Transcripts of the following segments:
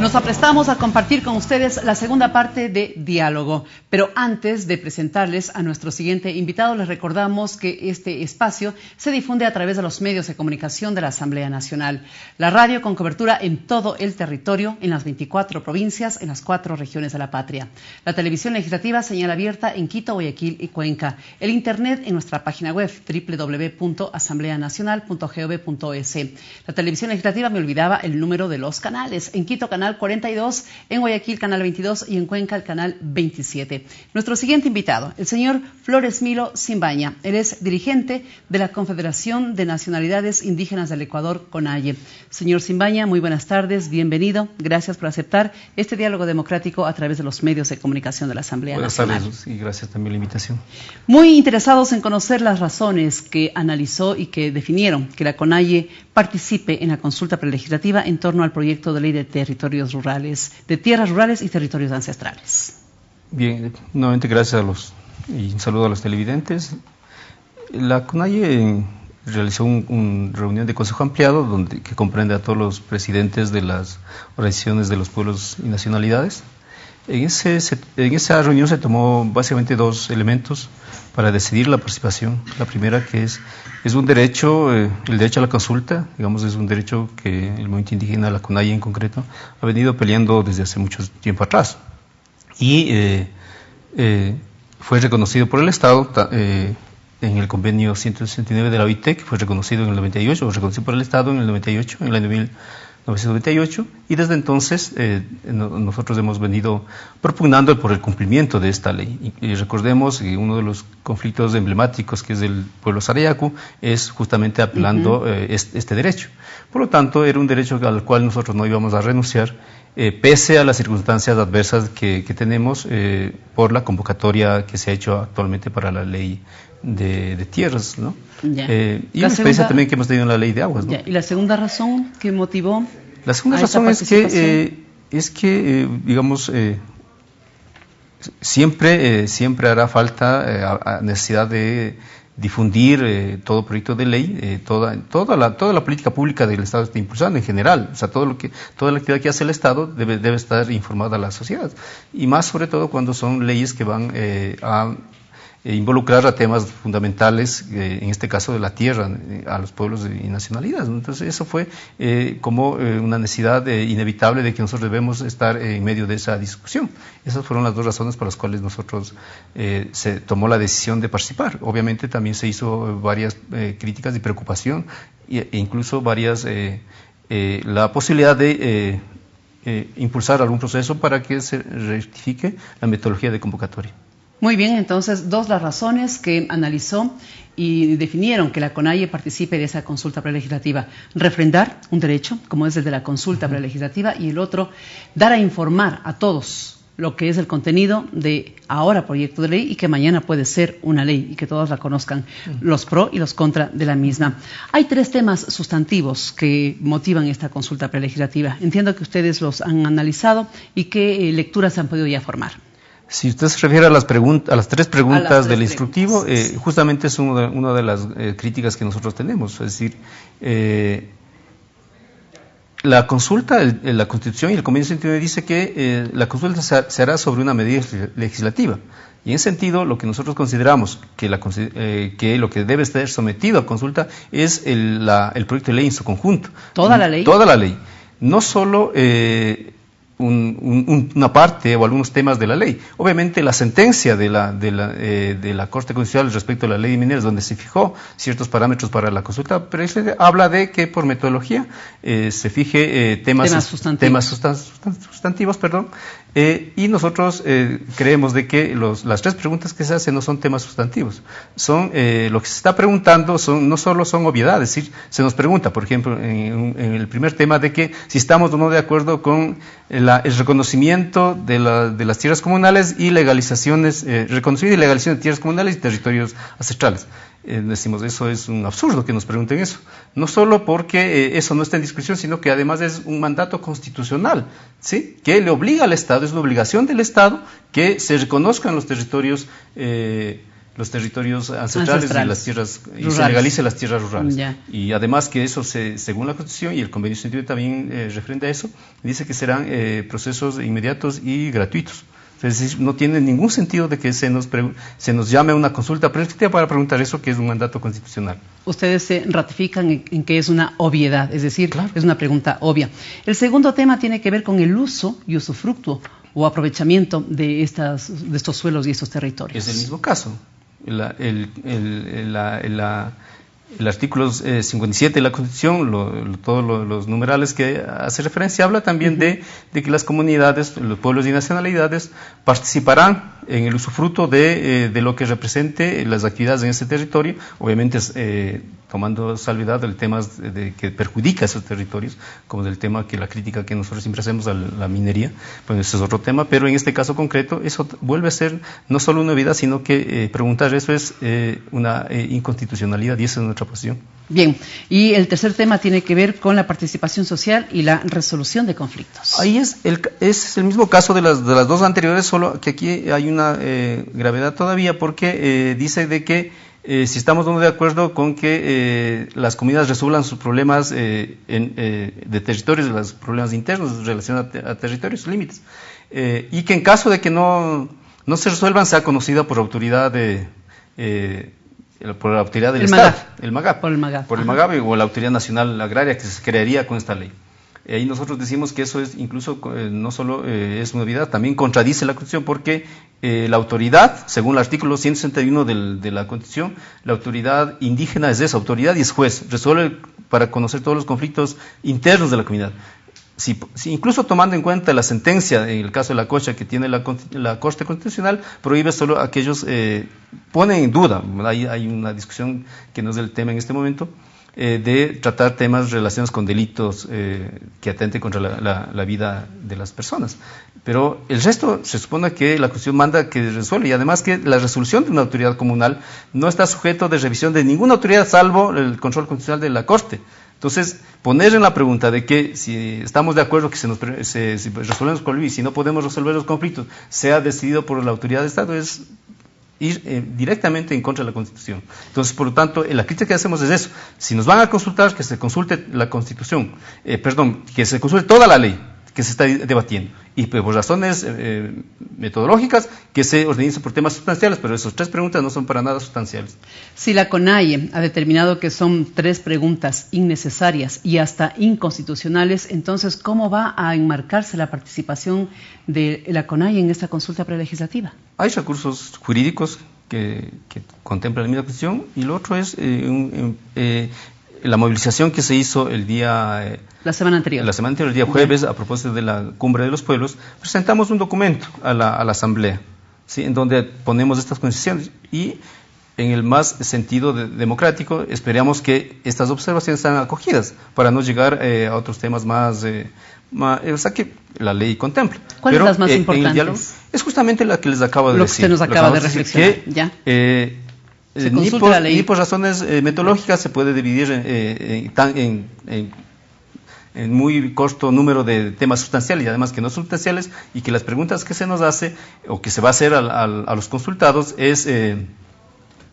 Nos aprestamos a compartir con ustedes la segunda parte de Diálogo, pero antes de presentarles a nuestro siguiente invitado, les recordamos que este espacio se difunde a través de los medios de comunicación de la Asamblea Nacional, la radio con cobertura en todo el territorio, en las 24 provincias, en las 4 regiones de la patria, la televisión legislativa señal abierta en Quito, Guayaquil y Cuenca, el internet en nuestra página web www.asambleanacional.gov.es. La televisión legislativa, me olvidaba el número de los canales, en Quito canal 42, en Guayaquil canal 22 y en Cuenca el canal 27. Nuestro siguiente invitado, el señor Floresmilo Simbaña. Él es dirigente de la Confederación de Nacionalidades Indígenas del Ecuador, CONAIE. Señor Simbaña, muy buenas tardes, bienvenido. Gracias por aceptar este diálogo democrático a través de los medios de comunicación de la Asamblea Nacional. Buenas tardes y gracias también por la invitación. Muy interesados en conocer las razones que analizó y que definieron que la CONAIE participe en la consulta prelegislativa en torno al proyecto de ley de territorios rurales, de tierras rurales y territorios ancestrales. Bien, nuevamente gracias y un saludo a los televidentes. La CONAIE realizó una reunión de consejo ampliado que comprende a todos los presidentes de las organizaciones de los pueblos y nacionalidades. En esa reunión se tomó básicamente dos elementos para decidir la participación. La primera, que es un derecho, el derecho a la consulta, digamos, es un derecho que el movimiento indígena, la CONAIE en concreto, ha venido peleando desde hace mucho tiempo atrás. Y fue reconocido por el Estado en el convenio 169 de la OIT, que fue reconocido en el 98, o reconocido por el Estado en el 98, en el año 1998, y desde entonces nosotros hemos venido propugnando por el cumplimiento de esta ley. Y recordemos que uno de los conflictos emblemáticos, que es del pueblo Sarayaku, es justamente apelando este derecho. Por lo tanto, era un derecho al cual nosotros no íbamos a renunciar, pese a las circunstancias adversas que tenemos por la convocatoria que se ha hecho actualmente para la ley de tierras, ¿no? Y la experiencia también que hemos tenido en la ley de aguas, ¿no? ¿Y la segunda razón que motivó? La segunda razón es que digamos, siempre hará falta necesidad de difundir todo proyecto de ley, toda la política pública del Estado está impulsando en general, o sea, toda la actividad que hace el Estado debe estar informada a la sociedad, y más sobre todo cuando son leyes que van a involucrar a temas fundamentales, en este caso de la tierra, a los pueblos y nacionalidades. Entonces eso fue como una necesidad inevitable de que nosotros debemos estar en medio de esa discusión. Esas fueron las dos razones por las cuales nosotros se tomó la decisión de participar. Obviamente también se hizo varias críticas y preocupación e incluso la posibilidad de impulsar algún proceso para que se rectifique la metodología de convocatoria. Muy bien, entonces, dos las razones que analizó y definieron que la CONAIE participe de esa consulta prelegislativa. Refrendar un derecho, como es el de la consulta prelegislativa, y el otro, dar a informar a todos lo que es el contenido de ahora proyecto de ley y que mañana puede ser una ley y que todos la conozcan, los pro y los contra de la misma. Hay 3 temas sustantivos que motivan esta consulta prelegislativa. Entiendo que ustedes los han analizado y qué lecturas se han podido ya formar. Si usted se refiere a las 3 preguntas del instructivo, justamente es una de las críticas que nosotros tenemos. Es decir, la consulta, la Constitución y el Convenio 169 dice que la consulta se hará sobre una medida legislativa. Y en ese sentido, lo que nosotros consideramos que lo que debe estar sometido a consulta es el proyecto de ley en su conjunto. ¿Toda la ley? Toda la ley. No solo una parte o algunos temas de la ley. Obviamente la sentencia de la Corte Constitucional respecto a la ley de mineros, donde se fijó ciertos parámetros para la consulta, pero habla de que por metodología se fije temas sustantivos, y nosotros creemos de que las 3 preguntas que se hacen no son temas sustantivos, son lo que se está preguntando no solo son obviedades, es decir, se nos pregunta, por ejemplo, en el primer tema de que si estamos o no de acuerdo con el reconocimiento de las tierras comunales y reconocimiento y legalización de tierras comunales y territorios ancestrales. Decimos, eso es un absurdo que nos pregunten eso. No solo porque eso no está en discusión, sino que además es un mandato constitucional, ¿sí?, que le obliga al Estado, es una obligación del Estado que se reconozcan los territorios los territorios ancestrales y las tierras, y se legalice las tierras rurales. Y además que eso, según la Constitución y el Convenio 109 también referente a eso, dice que serán procesos inmediatos y gratuitos. Es decir, no tiene ningún sentido de que se nos llame a una consulta preventiva para preguntar eso, que es un mandato constitucional. Ustedes se ratifican en que es una obviedad, es decir, claro, es una pregunta obvia. El segundo tema tiene que ver con el uso y usufructo o aprovechamiento de estos suelos y estos territorios. Es el mismo caso. El artículo 57 de la Constitución, todos los numerales que hace referencia, habla también de que las comunidades, los pueblos y nacionalidades participarán en el usufruto de lo que represente las actividades en ese territorio, obviamente tomando salvedad del tema que perjudica a esos territorios, como del tema que la crítica que nosotros siempre hacemos a la minería, pues ese es otro tema, pero en este caso concreto eso vuelve a ser no solo una obviedad, sino que preguntar eso es una inconstitucionalidad y esa es nuestra posición. Bien, y el tercer tema tiene que ver con la participación social y la resolución de conflictos. Ahí es el mismo caso de las dos anteriores, solo que aquí hay una gravedad todavía porque dice de que si estamos de acuerdo con que las comunidades resuelvan sus problemas de territorios, los problemas internos relacionados a territorios, límites, y que en caso de que no se resuelvan sea conocida por autoridad por la autoridad del Estado, el MAGAP, por el MAGAP o la Autoridad Nacional Agraria que se crearía con esta ley. Ahí nosotros decimos que eso es incluso no solo es una obviedad, también contradice la Constitución porque la autoridad, según el artículo 161 de la Constitución, la autoridad indígena es esa autoridad y es juez, resuelve para conocer todos los conflictos internos de la comunidad. Si incluso tomando en cuenta la sentencia, en el caso de la Cocha que tiene la Corte Constitucional, prohíbe solo aquellos, pone en duda, hay una discusión que no es el tema en este momento, de tratar temas relacionados con delitos que atenten contra la vida de las personas. Pero el resto se supone que la Constitución manda que resuelve y además que la resolución de una autoridad comunal no está sujeto de revisión de ninguna autoridad salvo el control constitucional de la Corte. Entonces, poner en la pregunta de que si estamos de acuerdo que si resolvemos con y si no podemos resolver los conflictos, sea decidido por la autoridad de Estado, es ir directamente en contra de la Constitución. Entonces, por lo tanto, la crítica que hacemos es eso. Si nos van a consultar, que se consulte la Constitución, que se consulte toda la ley que se está debatiendo. Y por razones metodológicas, que se organice por temas sustanciales, pero esas tres preguntas no son para nada sustanciales. Si la CONAIE ha determinado que son tres preguntas innecesarias y hasta inconstitucionales, entonces, ¿cómo va a enmarcarse la participación de la CONAIE en esta consulta prelegislativa? Hay recursos jurídicos que contempla la misma Constitución y lo otro es la movilización que se hizo la semana anterior, el día jueves, a propósito de la Cumbre de los Pueblos, presentamos un documento a la Asamblea, ¿sí?, en donde ponemos estas condiciones y en el más sentido democrático esperamos que estas observaciones sean acogidas para no llegar a otros temas más o sea, que la ley contempla. ¿Cuáles son las más importantes? Diálogo, es justamente la que les acabo de decir. Lo que usted nos acaba de reflexionar. ¿Ya? Ni por razones metodológicas se puede dividir en muy corto número de temas sustanciales y además que no sustanciales y que las preguntas que se nos hace o que se va a hacer a los consultados es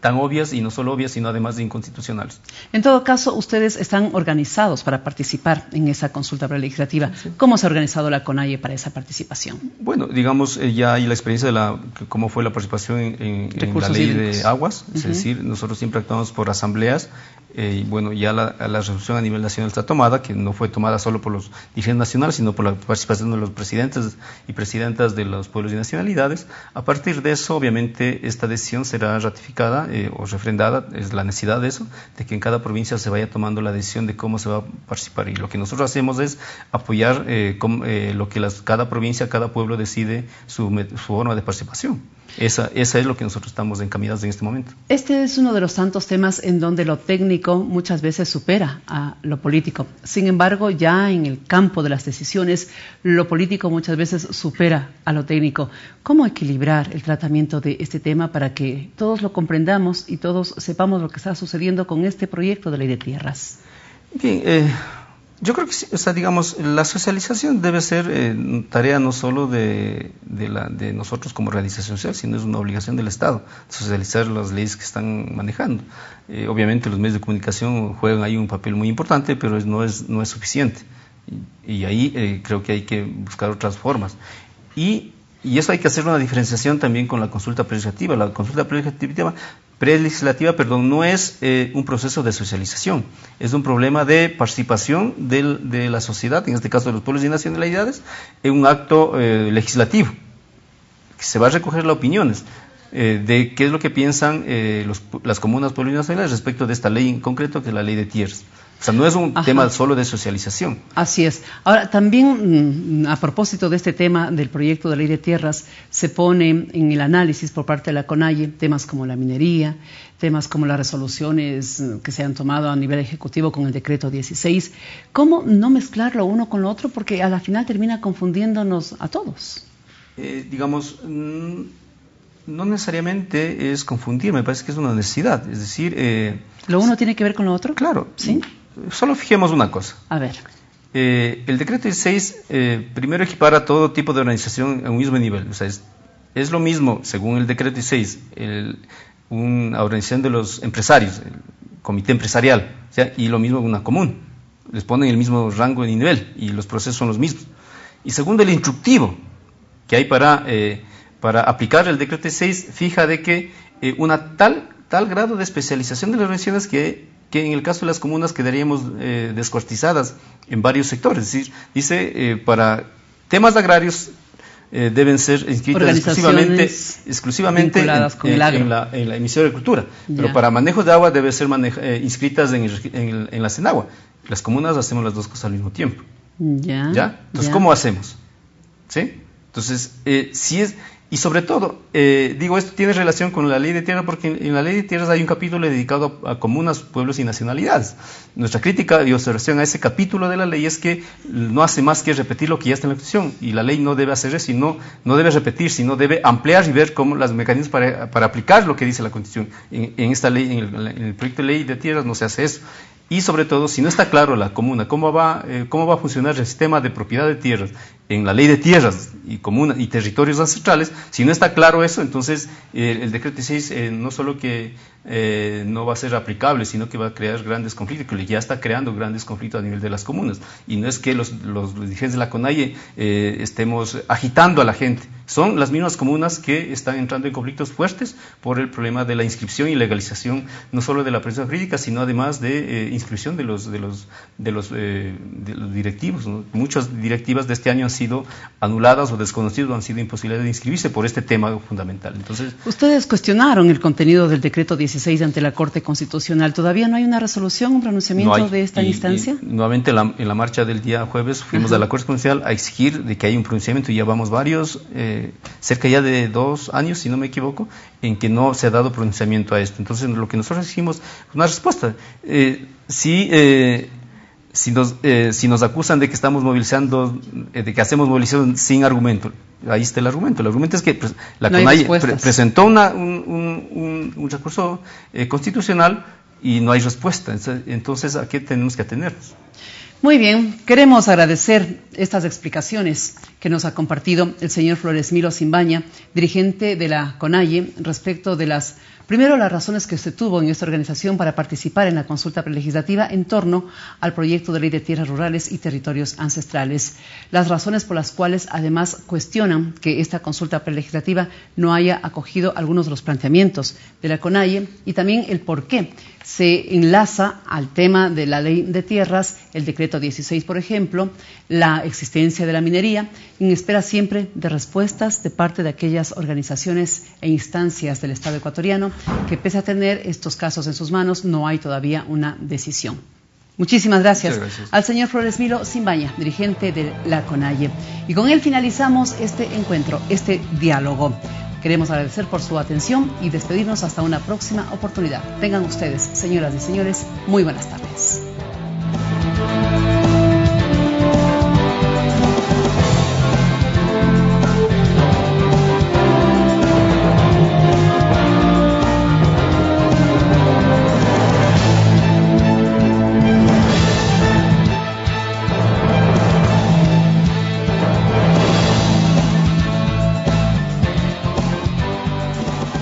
tan obvias y no solo obvias sino además de inconstitucionales. En todo caso, ustedes están organizados para participar en esa consulta prelegislativa. Sí. ¿Cómo se ha organizado la CONAIE para esa participación? Bueno, digamos, ya hay la experiencia de cómo fue la participación en la ley de aguas, es decir, nosotros siempre actuamos por asambleas. Y bueno, ya la resolución a nivel nacional está tomada, que no fue tomada solo por los dirigentes nacionales, sino por la participación de los presidentes y presidentas de los pueblos y nacionalidades. A partir de eso, obviamente, esta decisión será ratificada o refrendada, es la necesidad de eso, de que en cada provincia se vaya tomando la decisión de cómo se va a participar. Y lo que nosotros hacemos es apoyar lo que cada provincia, cada pueblo decide su forma de participación. Esa es lo que nosotros estamos encaminados en este momento. Este es uno de los tantos temas en donde lo técnico muchas veces supera a lo político. Sin embargo, ya en el campo de las decisiones, lo político muchas veces supera a lo técnico. ¿Cómo equilibrar el tratamiento de este tema para que todos lo comprendamos y todos sepamos lo que está sucediendo con este proyecto de ley de tierras? Bien, Yo creo que sí, o sea, digamos, la socialización debe ser tarea no solo de nosotros como organización social, sino es una obligación del Estado, socializar las leyes que están manejando. Obviamente los medios de comunicación juegan ahí un papel muy importante, pero no es suficiente. Y ahí creo que hay que buscar otras formas. Y eso hay que hacer una diferenciación también con la consulta prelegislativa. La consulta prelegislativa no es un proceso de socialización, es un problema de participación de la sociedad, en este caso de los pueblos y nacionalidades, en un acto legislativo, que se va a recoger las opiniones de qué es lo que piensan las comunas, pueblos y nacionalidades respecto de esta ley en concreto, que es la ley de tierras. O sea, no es un tema solo de socialización. Así es. Ahora, también a propósito de este tema del proyecto de ley de tierras, se pone en el análisis por parte de la CONAIE temas como la minería, temas como las resoluciones que se han tomado a nivel ejecutivo con el decreto 16. ¿Cómo no mezclarlo uno con lo otro? Porque a la final termina confundiéndonos a todos. Digamos, no necesariamente es confundir, me parece que es una necesidad. Es decir... ¿Lo uno tiene que ver con lo otro? Claro. ¿Sí? Solo fijemos una cosa. A ver. El decreto 16 primero equipara todo tipo de organización a un mismo nivel. O sea, es lo mismo, según el decreto 16, una organización de los empresarios, el comité empresarial, o sea, y lo mismo una común. Les ponen el mismo rango y nivel y los procesos son los mismos. Y segundo, el instructivo que hay para aplicar el decreto 16 fija de que una tal grado de especialización de las organizaciones que en el caso de las comunas quedaríamos descuartizadas en varios sectores. Es decir, dice, para temas agrarios deben ser inscritas exclusivamente en la emisión de agricultura, pero para manejo de agua deben ser inscritas en la CENAGUA. Las comunas hacemos las dos cosas al mismo tiempo. ¿Ya? Entonces, ¿cómo hacemos? ¿Sí? Entonces, y sobre todo, digo, esto tiene relación con la ley de tierras, porque en la ley de tierras hay un capítulo dedicado a comunas, pueblos y nacionalidades. Nuestra crítica y observación a ese capítulo de la ley es que no hace más que repetir lo que ya está en la Constitución, y la ley no debe hacer eso, no debe repetir, sino debe ampliar y ver cómo los mecanismos para aplicar lo que dice la Constitución. En esta ley, en el proyecto de ley de tierras no se hace eso. Y sobre todo, si no está claro la comuna, cómo va a funcionar el sistema de propiedad de tierras en la ley de tierras y territorios ancestrales, si no está claro eso, entonces el decreto 16 no solo que no va a ser aplicable, sino que va a crear grandes conflictos, que ya está creando grandes conflictos a nivel de las comunas. Y no es que los dirigentes de la CONAIE estemos agitando a la gente, son las mismas comunas que están entrando en conflictos fuertes por el problema de la inscripción y legalización, no solo de la persona jurídica, sino además de inscripción de los directivos, ¿no? Muchas directivas de este año han sido anuladas o desconocidas, o han sido imposibles de inscribirse por este tema fundamental. Entonces, ustedes cuestionaron el contenido del decreto 16 ante la Corte Constitucional. ¿Todavía no hay una resolución, un pronunciamiento de esta instancia? Nuevamente en la marcha del día jueves fuimos a la Corte Constitucional a exigir de que haya un pronunciamiento, y ya vamos cerca ya de 2 años, si no me equivoco, en que no se ha dado pronunciamiento a esto. Entonces, lo que nosotros exigimos es una respuesta. Si nos acusan de que estamos movilizando, de que hacemos movilización sin argumento, ahí está el argumento. El argumento es que la CONAIE presentó un recurso constitucional y no hay respuesta. Entonces, ¿a qué tenemos que atenernos? Muy bien, queremos agradecer estas explicaciones que nos ha compartido el señor Floresmiro Simbaña, dirigente de la CONAIE, respecto de las razones que usted tuvo en esta organización para participar en la consulta prelegislativa en torno al proyecto de ley de tierras rurales y territorios ancestrales. Las razones por las cuales además cuestionan que esta consulta prelegislativa no haya acogido algunos de los planteamientos de la CONAIE, y también el por qué se enlaza al tema de la ley de tierras, el decreto 16, por ejemplo, la existencia de la minería, en espera siempre de respuestas de parte de aquellas organizaciones e instancias del Estado ecuatoriano que, pese a tener estos casos en sus manos, no hay todavía una decisión. Muchísimas gracias al señor Floresmiro Simbaña, dirigente de la CONAIE. Y con él finalizamos este encuentro, este diálogo. Queremos agradecer por su atención y despedirnos hasta una próxima oportunidad. Tengan ustedes, señoras y señores, muy buenas tardes.